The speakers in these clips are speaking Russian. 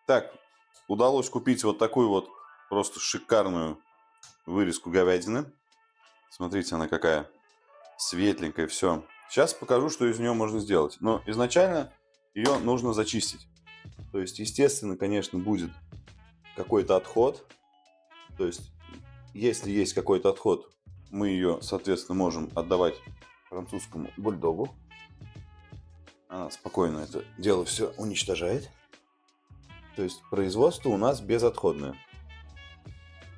Так, удалось купить вот такую вот просто шикарную вырезку говядины. Смотрите, она какая светленькая, все. Сейчас покажу, что из нее можно сделать. Но изначально ее нужно зачистить. То есть, естественно, конечно, будет какой-то отход. То есть, если есть какой-то отход, мы ее, соответственно, можем отдавать французскому бульдогу. Она спокойно это дело все уничтожает. То есть, производство у нас безотходное.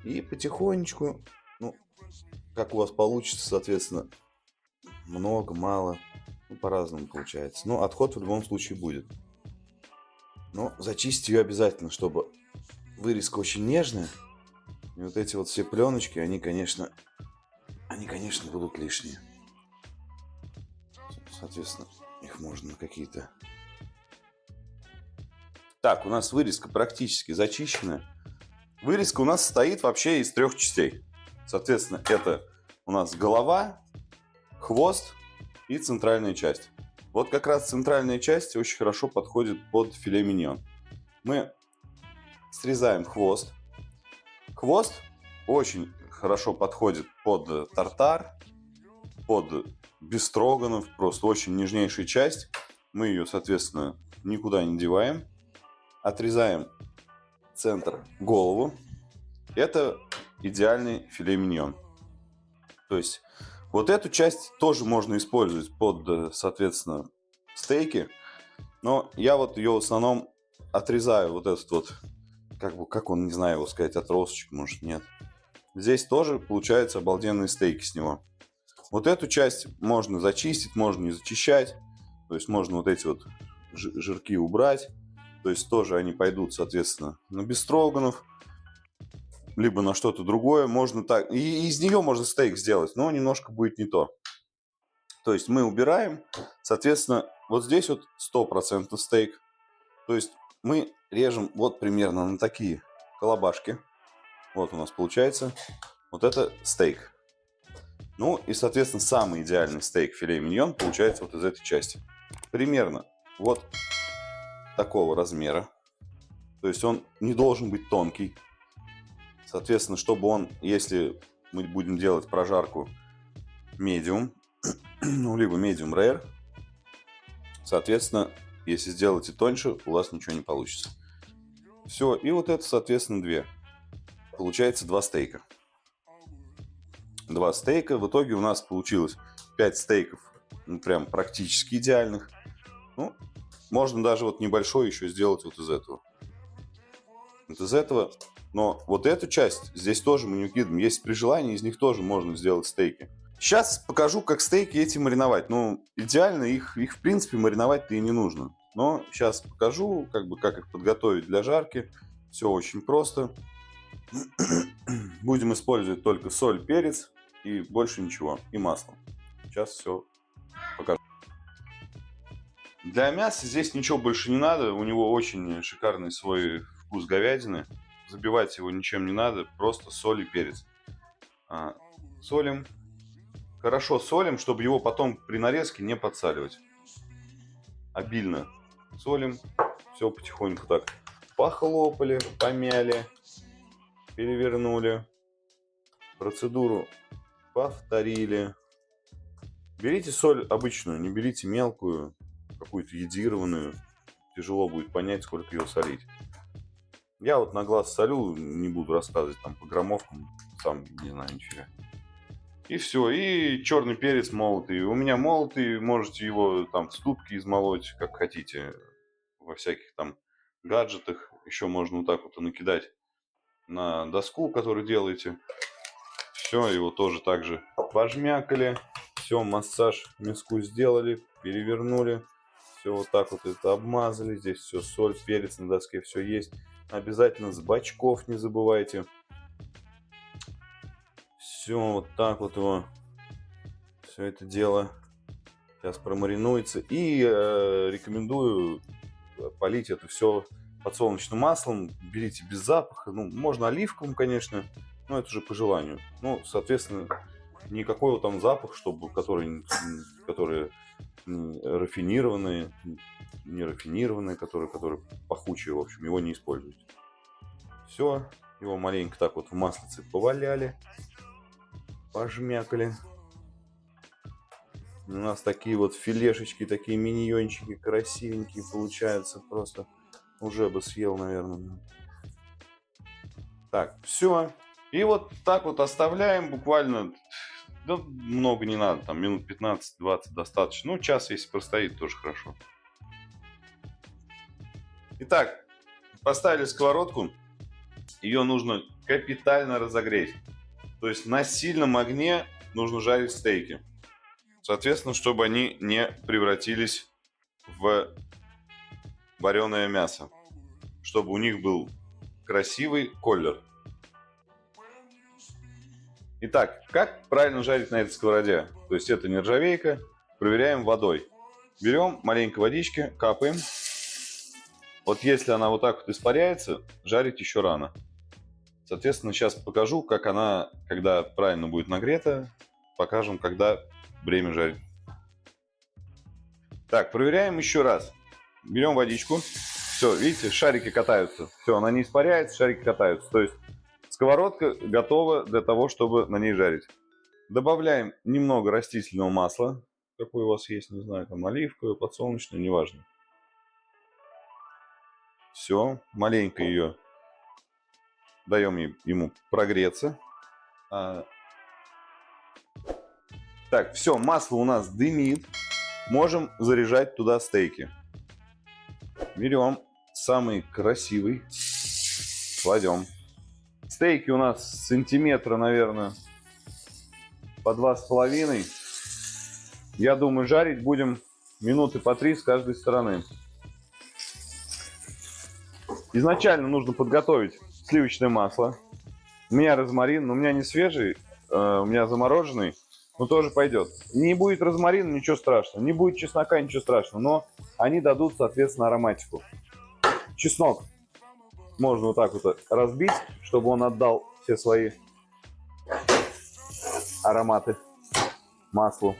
И потихонечку, ну, как у вас получится, соответственно, много, мало, ну, по-разному получается. Но отход в любом случае будет. Но зачистить ее обязательно, чтобы вырезка очень нежная. И вот эти вот все пленочки, они, конечно, будут лишние. Соответственно, их можно на какие-то... Так, у нас вырезка практически зачищена. Вырезка у нас состоит вообще из 3 частей. Соответственно, это у нас голова, хвост и центральная часть. Вот как раз центральная часть очень хорошо подходит под филе миньон. Мы срезаем хвост. Хвост очень хорошо подходит под тартар, под бефстроганов, просто очень нежнейшая часть. Мы ее, соответственно, никуда не деваем. Отрезаем центр, голову. Это идеальный филе миньон. То есть вот эту часть тоже можно использовать под, соответственно, стейки. Но я вот ее в основном отрезаю вот этот вот, как он, не знаю его сказать, отросточек, может, нет. Здесь тоже получаются обалденные стейки с него. Вот эту часть можно зачистить, можно не зачищать. То есть можно вот эти вот жирки убрать. То есть тоже они пойдут, соответственно, на бефстроганов, либо на что-то другое. Можно так. И из нее можно стейк сделать, но немножко будет не то. То есть мы убираем, соответственно, вот здесь вот 100% стейк. То есть мы режем вот примерно на такие колобашки. Вот у нас получается. Вот это стейк. Ну и, соответственно, самый идеальный стейк филе миньон получается вот из этой части. Примерно вот такого размера. То есть он не должен быть тонкий. Соответственно, чтобы он, если мы будем делать прожарку medium, ну, либо medium rare, соответственно, если сделаете тоньше, у вас ничего не получится. Все, и вот это, соответственно, 2. Получается 2 стейка. 2 стейка. В итоге у нас получилось 5 стейков, ну, прям практически идеальных. Ну, можно даже вот небольшой еще сделать вот из этого. Вот из этого. Но вот эту часть здесь тоже мы не выкидываем. Если при желании, из них тоже можно сделать стейки. Сейчас покажу, как стейки эти мариновать. Ну, идеально их в принципе мариновать-то и не нужно. Но сейчас покажу, как их подготовить для жарки. Все очень просто. Будем использовать только соль, перец и больше ничего. И масло. Сейчас все покажу. Для мяса здесь ничего больше не надо. У него очень шикарный свой вкус говядины. Забивать его ничем не надо. Просто соль и перец. Солим. Хорошо солим, чтобы его потом при нарезке не подсаливать. Обильно солим. Все потихоньку так похлопали, помяли, перевернули. Процедуру повторили. Берите соль обычную, не берите мелкую, какую-то йодированную. Тяжело будет понять, сколько ее солить. Я вот на глаз солю, не буду рассказывать там по граммовкам, сам не знаю нифига. И все, и черный перец молотый. У меня молотый, можете его там в ступке измолоть, как хотите. Во всяких там гаджетах. Еще можно вот так вот накидать на доску, которую делаете. Все, его тоже так же пожмякали. Все, массаж мяску сделали, перевернули. Все вот так вот это обмазали. Здесь все, соль, перец на доске, все есть. Обязательно с бочков не забывайте. Все, вот так вот его. Все это дело сейчас промаринуется. И рекомендую полить это все подсолнечным маслом. Берите без запаха. Ну, можно оливковым, конечно. Но это уже по желанию. Ну, соответственно, никакой вот там запах, чтобы, который рафинированные. нерафинированное, который пахучее, в общем, его не используйте. Все, его маленько так вот в маслице поваляли, пожмякали. У нас такие вот филешечки, такие миньончики красивенькие получаются. Просто уже бы съел, наверное. Так, все. И вот так вот оставляем буквально, да, много не надо, там минут 15-20 достаточно. Ну, час, если простоит, тоже хорошо. Итак, поставили сковородку. Ее нужно капитально разогреть. То есть на сильном огне нужно жарить стейки. Соответственно, чтобы они не превратились в вареное мясо. Чтобы у них был красивый колер. Итак, как правильно жарить на этой сковороде? То есть это нержавейка. Проверяем водой. Берем маленько водички, капаем. Вот если она вот так вот испаряется, жарить еще рано. Соответственно, сейчас покажу, как она, когда правильно будет нагрета, покажем, когда время жарить. Так, проверяем еще раз. Берем водичку. Все, видите, шарики катаются. Все, она не испаряется, шарики катаются. То есть сковородка готова для того, чтобы на ней жарить. Добавляем немного растительного масла. Какое у вас есть, не знаю, там оливковое, подсолнечное, неважно. Все, маленько ее даем ему прогреться. Так, все, масло у нас дымит. Можем заряжать туда стейки. Берем самый красивый, кладем. Стейки у нас сантиметра, наверное, по 2,5. Я думаю, жарить будем минуты по 3 с каждой стороны. Изначально нужно подготовить сливочное масло. У меня розмарин, но у меня не свежий, у меня замороженный, но тоже пойдет. Не будет розмарина, ничего страшного. Не будет чеснока, ничего страшного. Но они дадут, соответственно, ароматику. Чеснок можно вот так вот разбить, чтобы он отдал все свои ароматы маслу.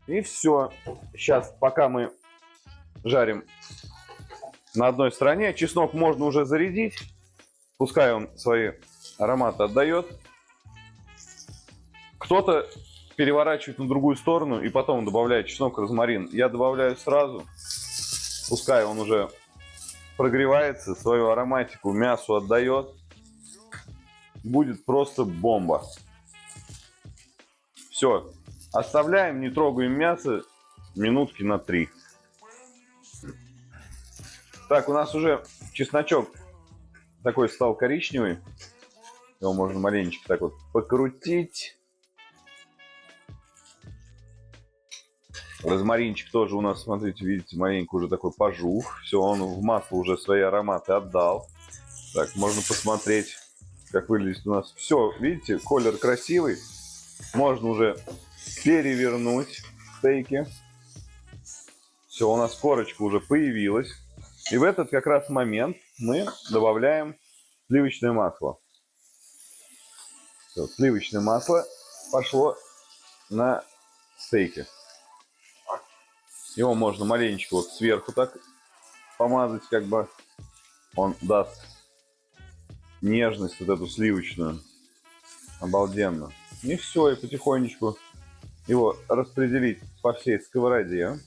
И все. Сейчас, пока мы жарим на одной стороне, чеснок можно уже зарядить. Пускай он свои ароматы отдает. Кто-то переворачивает на другую сторону и потом добавляет чеснок, розмарин. Я добавляю сразу. Пускай он уже прогревается, свою ароматику мясу отдает. Будет просто бомба. Все. Оставляем, не трогаем мясо минутки на 3. Так, у нас уже чесночок такой стал коричневый. Его можно маленечко так вот покрутить. Розмаринчик тоже у нас, смотрите, видите, маленько уже такой пожух. Все, он в масло уже свои ароматы отдал. Так, можно посмотреть, как выглядит у нас. Все, видите, колер красивый. Можно уже перевернуть стейки. Все, у нас корочка уже появилась. И в этот как раз момент мы добавляем сливочное масло. Все, сливочное масло пошло на стейки. Его можно маленечко вот сверху так помазать, как бы он даст нежность вот эту сливочную. Обалденно. И все, и потихонечку его распределить по всей сковороде.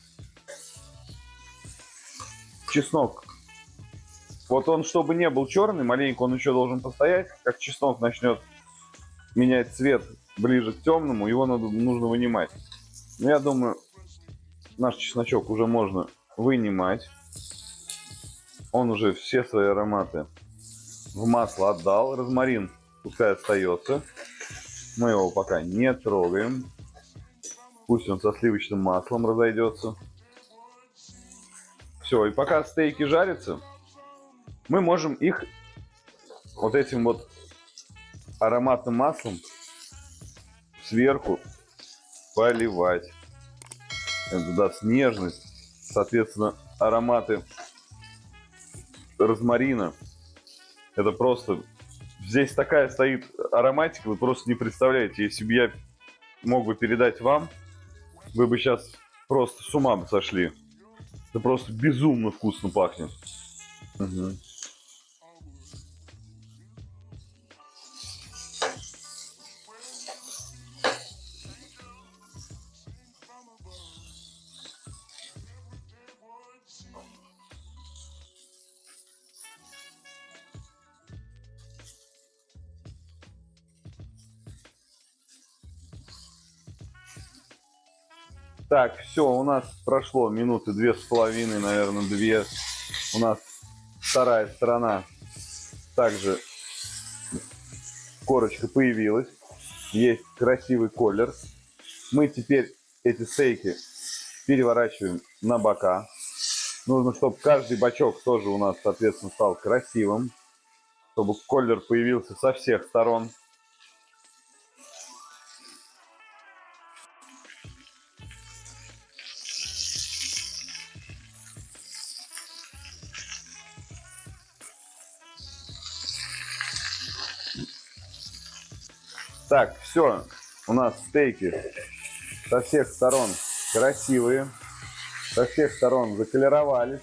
Чеснок. Вот он, чтобы не был черный, маленько он еще должен постоять. Как чеснок начнет менять цвет ближе к темному, его нужно вынимать. Но я думаю, наш чесночок уже можно вынимать. Он уже все свои ароматы в масло отдал. Розмарин пускай остается. Мы его пока не трогаем. Пусть он со сливочным маслом разойдется. Все, и пока стейки жарятся, мы можем их вот этим вот ароматным маслом сверху поливать. Это даст нежность, соответственно, ароматы розмарина. Это просто... Здесь такая стоит ароматика, вы просто не представляете. Если бы я мог бы передать вам, вы бы сейчас просто с ума бы сошли. Это просто безумно вкусно пахнет. Угу. Так, все, у нас прошло минуты 2,5, наверное, 2. У нас вторая сторона. Также корочка появилась. Есть красивый колер. Мы теперь эти стейки переворачиваем на бока. Нужно, чтобы каждый бочок тоже у нас, соответственно, стал красивым. Чтобы колер появился со всех сторон. Так, все, у нас стейки со всех сторон красивые, со всех сторон заколеровались.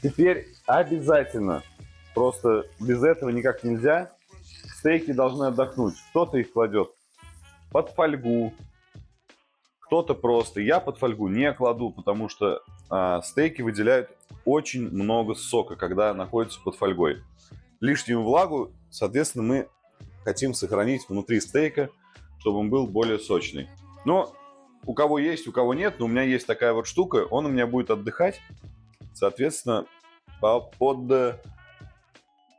Теперь обязательно, просто без этого никак нельзя, стейки должны отдохнуть. Кто-то их кладет под фольгу, кто-то просто. Я под фольгу не кладу, потому что стейки выделяют очень много сока, когда находятся под фольгой. Лишнюю влагу, соответственно, мы хотим сохранить внутри стейка, чтобы он был более сочный. Но у кого есть, у кого нет, но у меня есть такая вот штука, он у меня будет отдыхать, соответственно, под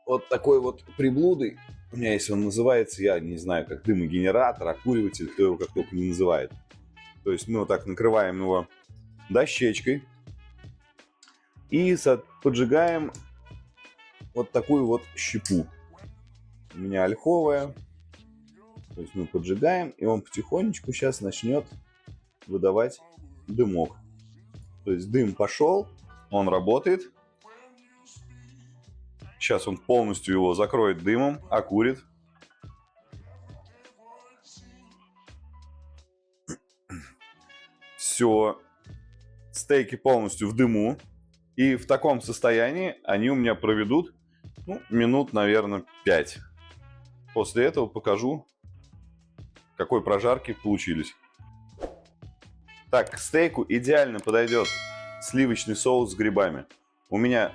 вот такой вот приблудой. У меня есть, он называется, я не знаю, как дымогенератор, окуриватель, кто его как только не называет. То есть мы вот так накрываем его дощечкой и поджигаем вот такую вот щепу. У меня ольховая. То есть мы поджигаем, и он потихонечку сейчас начнет выдавать дымок. То есть дым пошел, он работает. Сейчас он полностью его закроет дымом, окурит. Все, стейки полностью в дыму. И в таком состоянии они у меня проведут минут, наверное, 5. После этого покажу, какой прожарки получились. Так, к стейку идеально подойдет сливочный соус с грибами. У меня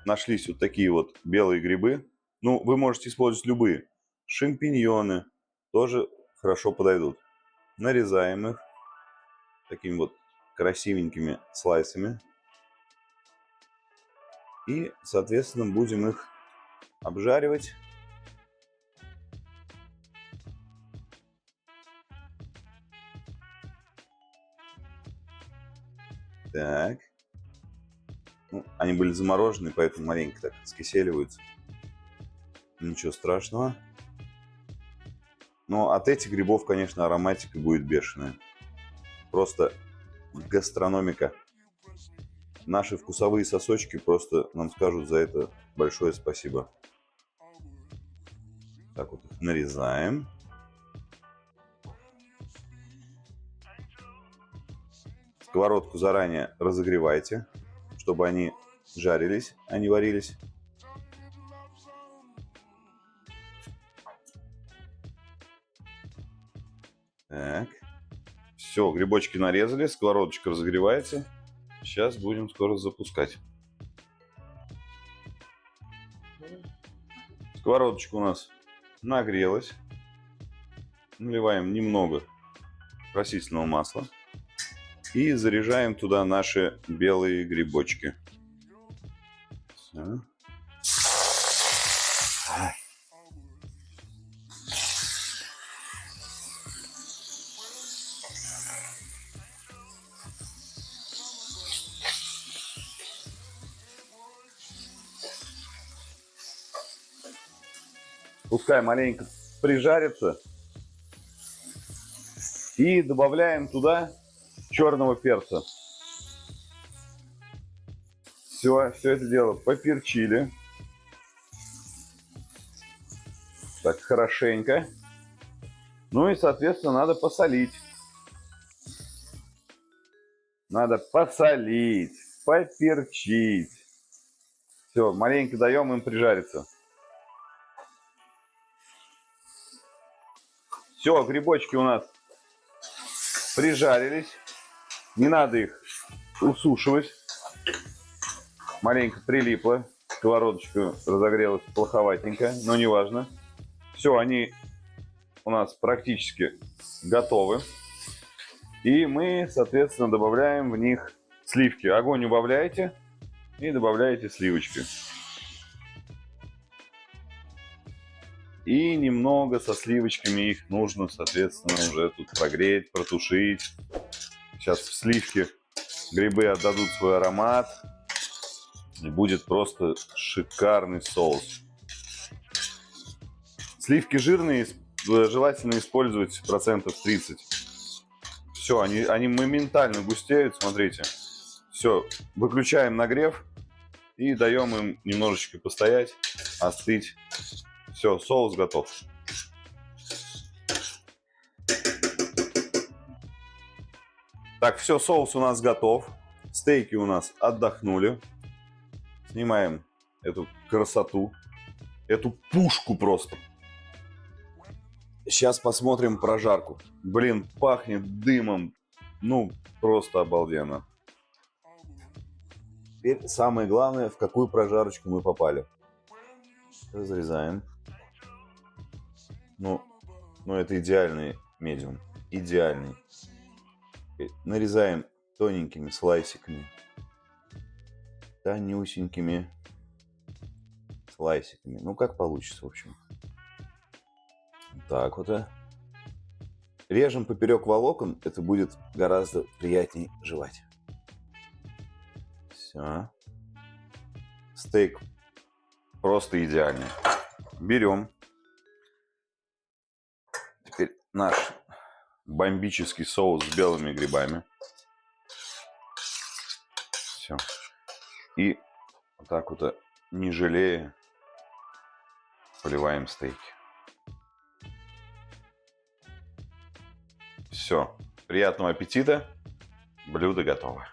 нашлись вот такие вот белые грибы. Ну, вы можете использовать любые. Шампиньоны тоже хорошо подойдут. Нарезаем их такими вот красивенькими слайсами. И, соответственно, будем их обжаривать. Так. Ну, они были заморожены, поэтому маленько так скиселиваются. Ничего страшного. Но от этих грибов, конечно, ароматика будет бешеная. Просто гастрономика. Наши вкусовые сосочки просто нам скажут за это большое спасибо. Так вот их нарезаем. Сковородку заранее разогревайте, чтобы они жарились, а не варились. Так. Все, грибочки нарезали, сковородочка разогревается. Сейчас будем скоро запускать. Сковородочка у нас нагрелась. Наливаем немного растительного масла. И заряжаем туда наши белые грибочки. Все. Пускай маленько прижарится. И добавляем туда черного перца. Все это дело поперчили. Так, хорошенько. Ну и, соответственно, надо посолить. надо посолить, поперчить. Все, маленько даем им прижариться. Все, грибочки у нас прижарились. Не надо их усушивать. Маленько прилипло. Сковородочка разогрелась плоховатенько, но не важно. Все, они у нас практически готовы. И мы, соответственно, добавляем в них сливки. Огонь убавляете и добавляете сливочки. И немного со сливочками их нужно, соответственно, уже тут прогреть, протушить. Сейчас в сливки грибы отдадут свой аромат. И будет просто шикарный соус. Сливки жирные желательно использовать процентов 30. Все, они моментально густеют, смотрите. Все, выключаем нагрев и даем им немножечко постоять, остыть. Все, соус готов. Так, все, соус у нас готов. Стейки у нас отдохнули. Снимаем эту красоту, эту пушку просто. Сейчас посмотрим прожарку. Блин, пахнет дымом. Ну, просто обалденно. Теперь самое главное, в какую прожарочку мы попали. Разрезаем. Ну это идеальный медиум. Идеальный. Нарезаем тоненькими слайсиками. Тонюсенькими слайсиками. Ну, как получится, в общем. Так вот. Режем поперек волокон. Это будет гораздо приятнее жевать. Все. Стейк просто идеальный. Берем. Теперь наш бомбический соус с белыми грибами. Все. И вот так вот, не жалея, поливаем стейки. Все. Приятного аппетита. Блюдо готово.